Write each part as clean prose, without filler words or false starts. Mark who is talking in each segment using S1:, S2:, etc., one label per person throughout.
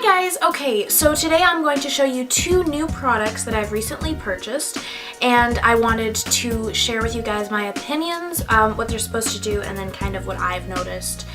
S1: Hi guys! Okay, so today I'm going to show you two new products that I've recently purchased, and I wanted to share with you guys my opinions, what they're supposed to do, and then kind of what I've noticed,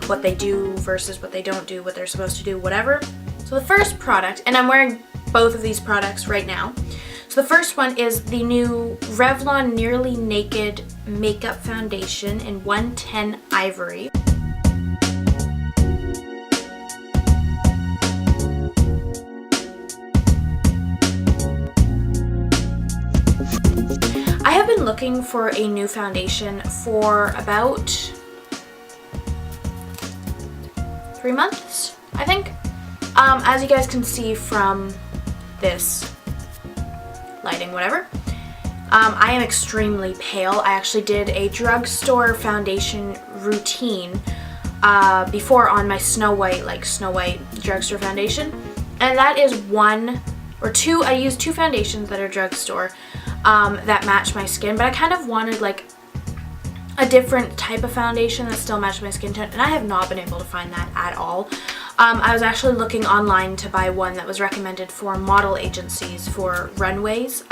S1: what they do versus what they don't do, what they're supposed to do, whatever. So the first product, and I'm wearing both of these products right now. So the first one is the new Revlon Nearly Naked Makeup Foundation in 110 Ivory. I have been looking for a new foundation for about 3 months, I think. As you guys can see from this lighting, whatever, I am extremely pale. I actually did a drugstore foundation routine before on my Snow White drugstore foundation, and that is one or two. I used two foundations that are drugstore that match my skin, but I kind of wanted like a different type of foundation that still matched my skin tone, and I have not been able to find that at all. I was actually looking online to buy one that was recommended for model agencies for runways.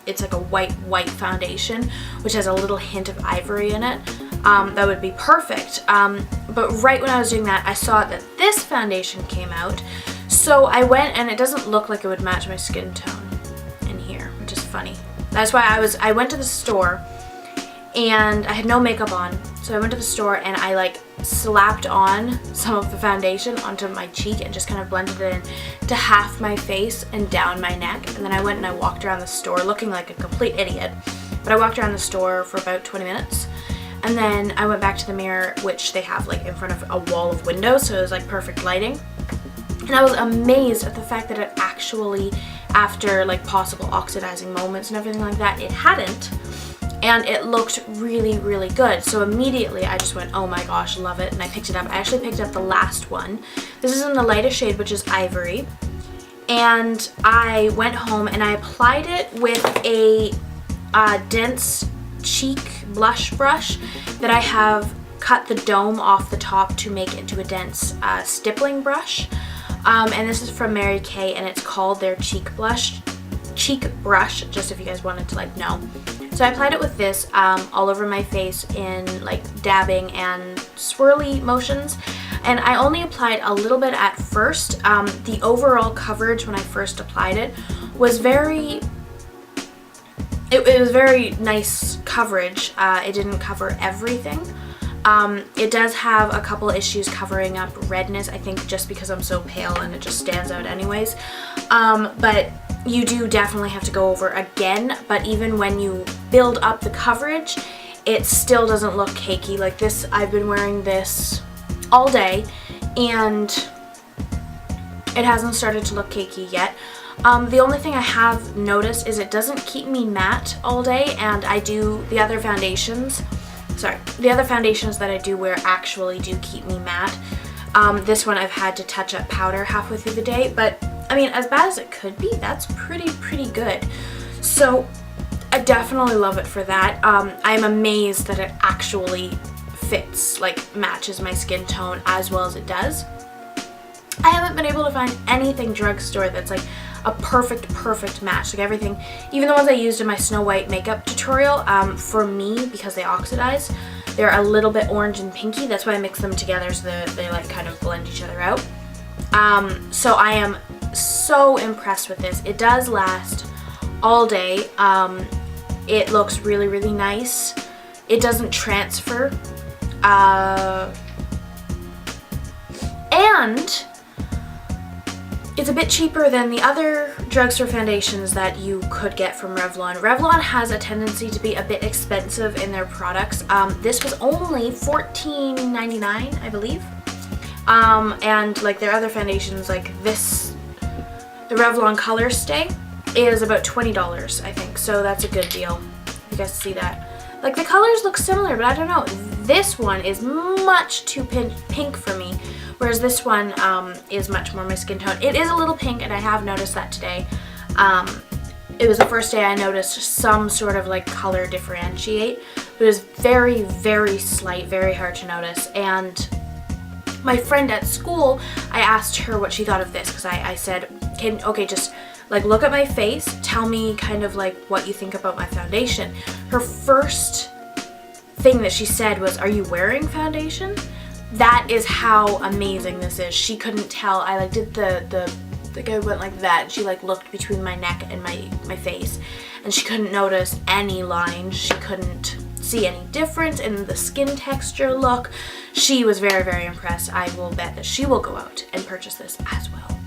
S1: It's like a white foundation which has a little hint of ivory in it. That would be perfect, but right when I was doing that I saw that this foundation came out, so I went, and it doesn't look like it would match my skin tone in here, which is funny. That's why I went to the store, and I had no makeup on, so I went to the store and I like slapped on some of the foundation onto my cheek and just kind of blended it in to half my face and down my neck, and then I went and I walked around the store looking like a complete idiot, but I walked around the store for about 20 minutes, and then I went back to the mirror, which they have like in front of a wall of windows, so it was like perfect lighting, and I was amazed at the fact that it actually, after like possible oxidizing moments and everything like that, it hadn't. And it looked really, really good. So immediately I just went, oh my gosh, love it. And I picked it up. I actually picked up the last one. This is in the lightest shade, which is Ivory. And I went home and I applied it with a dense cheek blush brush that I have cut the dome off the top to make into a dense stippling brush. And this is from Mary Kay, and it's called their cheek brush, just if you guys wanted to like know. So I applied it with this all over my face in like dabbing and swirly motions, and I only applied a little bit at first. The overall coverage when I first applied it was very nice coverage. It didn't cover everything. It does have a couple issues covering up redness, I think just because I'm so pale and it just stands out anyways. But you do definitely have to go over again, but even when you build up the coverage, it still doesn't look cakey. Like this, I've been wearing this all day and it hasn't started to look cakey yet. The only thing I have noticed is it doesn't keep me matte all day, and the other foundations that I do wear actually do keep me matte. This one I've had to touch up powder halfway through the day, but I mean, as bad as it could be, that's pretty good. So I definitely love it for that. I'm amazed that it actually fits, like matches my skin tone as well as it does. I haven't been able to find anything drugstore that's like a perfect match. Like everything, even the ones I used in my Snow White makeup tutorial, for me, because they oxidize, they're a little bit orange and pinky. That's why I mix them together so that they like kind of blend each other out. So I am so impressed with this. It does last all day. It looks really nice. It doesn't transfer. And it's a bit cheaper than the other drugstore foundations that you could get from Revlon. Revlon has a tendency to be a bit expensive in their products. This was only $14.99, I believe. And like their other foundations, like this, the Revlon Color Stay, is about $20, I think. So that's a good deal. You guys see that? Like the colors look similar, but I don't know. This one is much too pink for me, whereas this one is much more my skin tone. It is a little pink, and I have noticed that today. It was the first day I noticed some sort of like color differentiate, but it was very slight, very hard to notice. And My friend at school, I asked her what she thought of this because I said, okay, just like look at my face, tell me kind of like what you think about my foundation. Her first thing that she said was, are you wearing foundation? That is how amazing this is. She couldn't tell. I like did the I went like that. She like looked between my neck and my face, and she couldn't notice any lines. She couldn't see any difference in the skin texture look. She was very, very impressed. I will bet that she will go out and purchase this as well.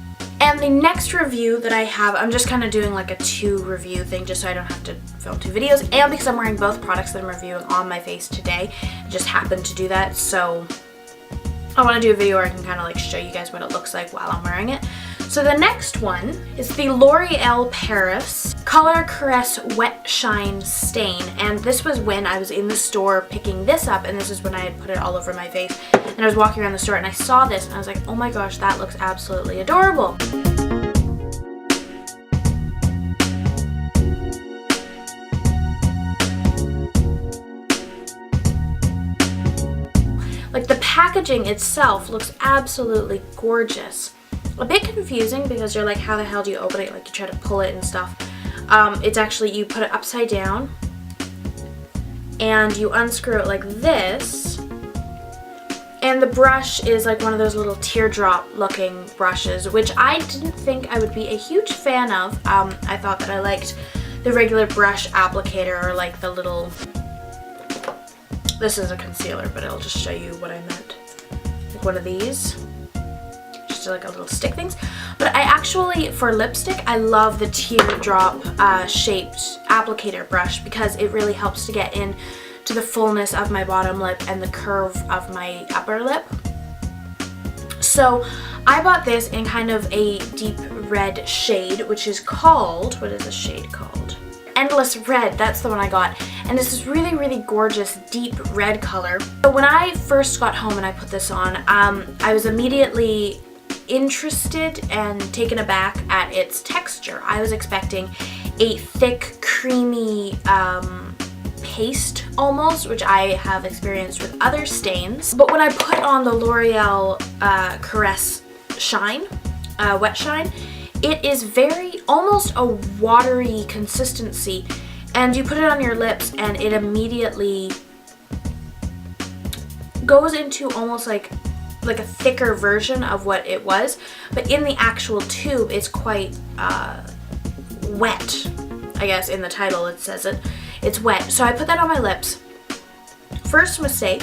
S1: And the next review that I have, I'm just kind of doing like a 2 review thing just so I don't have to film 2 videos, and because I'm wearing both products that I'm reviewing on my face today. I just happened to do that, so I want to do a video where I can kind of like show you guys what it looks like while I'm wearing it. So the next one is the L'Oreal Paris Color Caress Wet Shine Stain, and this was when I was in the store picking this up, and this is when I had put it all over my face, and I was walking around the store and I saw this and I was like, oh my gosh, that looks absolutely adorable. Like the packaging itself looks absolutely gorgeous. A bit confusing because you're like, how the hell do you open it? Like you try to pull it and stuff. It's actually, you put it upside down and you unscrew it like this. And the brush is like one of those little teardrop looking brushes, which I didn't think I would be a huge fan of. I thought that I liked the regular brush applicator, or like the little, this is a concealer, but it'll just show you what I meant. Like one of these. Like a little stick things, but I actually, for lipstick, I love the teardrop shaped applicator brush because it really helps to get in to the fullness of my bottom lip and the curve of my upper lip. So I bought this in kind of a deep red shade, which is called, what is this shade called? Endless Red. That's the one I got, and this is really, really gorgeous deep red color. So when I first got home and I put this on, I was immediately interested and taken aback at its texture. I was expecting a thick, creamy paste almost, which I have experienced with other stains. But when I put on the L'Oreal Caress Shine, Wet Shine, it is very, almost a watery consistency, and you put it on your lips and it immediately goes into almost like a thicker version of what it was, but in the actual tube it's quite wet. I guess in the title it says it. It's wet. So I put that on my lips. First mistake,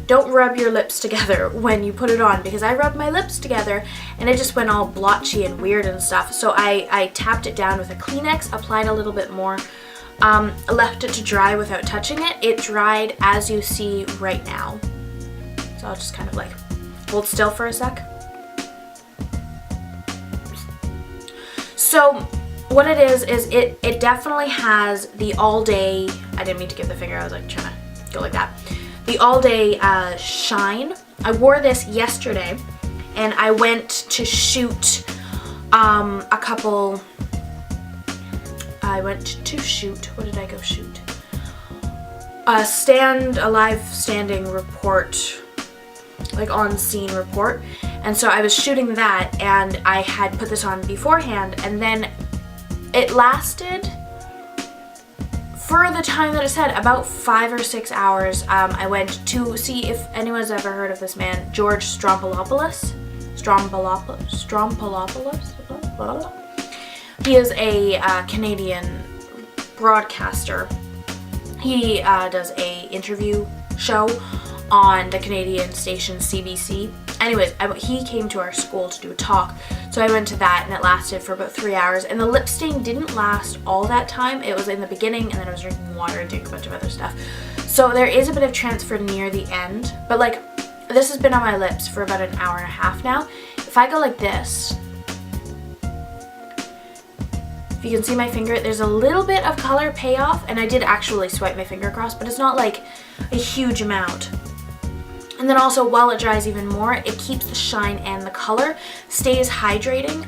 S1: don't rub your lips together when you put it on, because I rubbed my lips together and it just went all blotchy and weird and stuff. So I tapped it down with a Kleenex, applied a little bit more, left it to dry without touching it. It dried as you see right now. So I'll just kind of like hold still for a sec. So what it is it definitely has the all day, I didn't mean to give the finger, I was like trying to go like that. The all day shine. I wore this yesterday and I went to shoot a couple, what did I go shoot? A live standing report, like on scene report, and so I was shooting that and I had put this on beforehand, and then it lasted for the time that it said, about 5 or 6 hours. I went to see if anyone's ever heard of this man, George Stroumboulopoulos. He is a Canadian broadcaster. He does a interview show on the Canadian station CBC. Anyways, he came to our school to do a talk, so I went to that and it lasted for about 3 hours, and the lip stain didn't last all that time. It was in the beginning and then I was drinking water and doing a bunch of other stuff. So there is a bit of transfer near the end, but like this has been on my lips for about an hour and a half now. If I go like this, if you can see my finger, there's a little bit of color payoff, and I did actually swipe my finger across, but it's not like a huge amount. And then also, while it dries even more, it keeps the shine and the color, stays hydrating,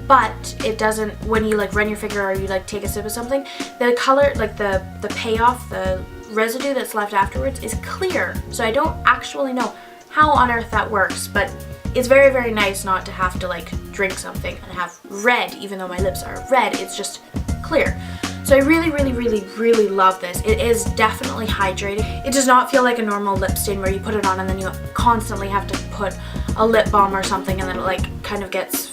S1: but it doesn't, when you like run your finger or you like take a sip of something, the color, like the payoff, the residue that's left afterwards is clear. So I don't actually know how on earth that works, but it's very, very nice not to have to like drink something and have red, even though my lips are red, it's just clear. So I really, really, really, really love this. It is definitely hydrating. It does not feel like a normal lip stain where you put it on and then you constantly have to put a lip balm or something and then it like kind of gets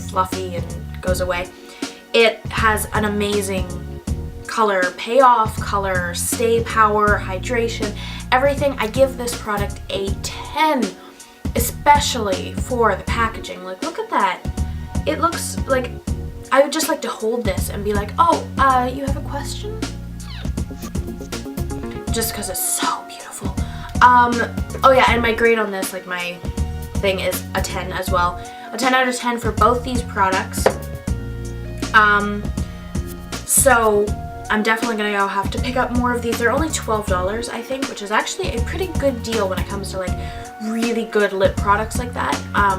S1: fluffy and goes away. It has an amazing color payoff, color stay power, hydration, everything. I give this product a 10, especially for the packaging. Like, look at that. It looks like, I would just like to hold this and be like, oh, you have a question? Just because it's so beautiful. Oh yeah, and my grade on this, like my thing is a 10 as well. A 10 out of 10 for both these products. So I'm definitely gonna go have to pick up more of these. They're only $12, I think, which is actually a pretty good deal when it comes to like really good lip products like that.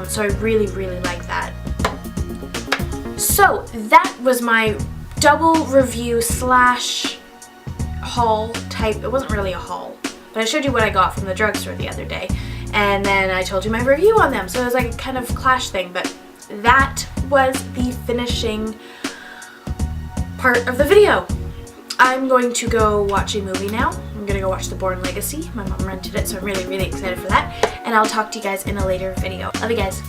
S1: So I really, really like that. So that was my double review slash haul type. It wasn't really a haul, but I showed you what I got from the drugstore the other day. And then I told you my review on them. So it was like a kind of clash thing, but that was the finishing part of the video. I'm going to go watch a movie now. I'm gonna go watch The Bourne Legacy. My mom rented it, so I'm really, really excited for that. And I'll talk to you guys in a later video. Love you guys.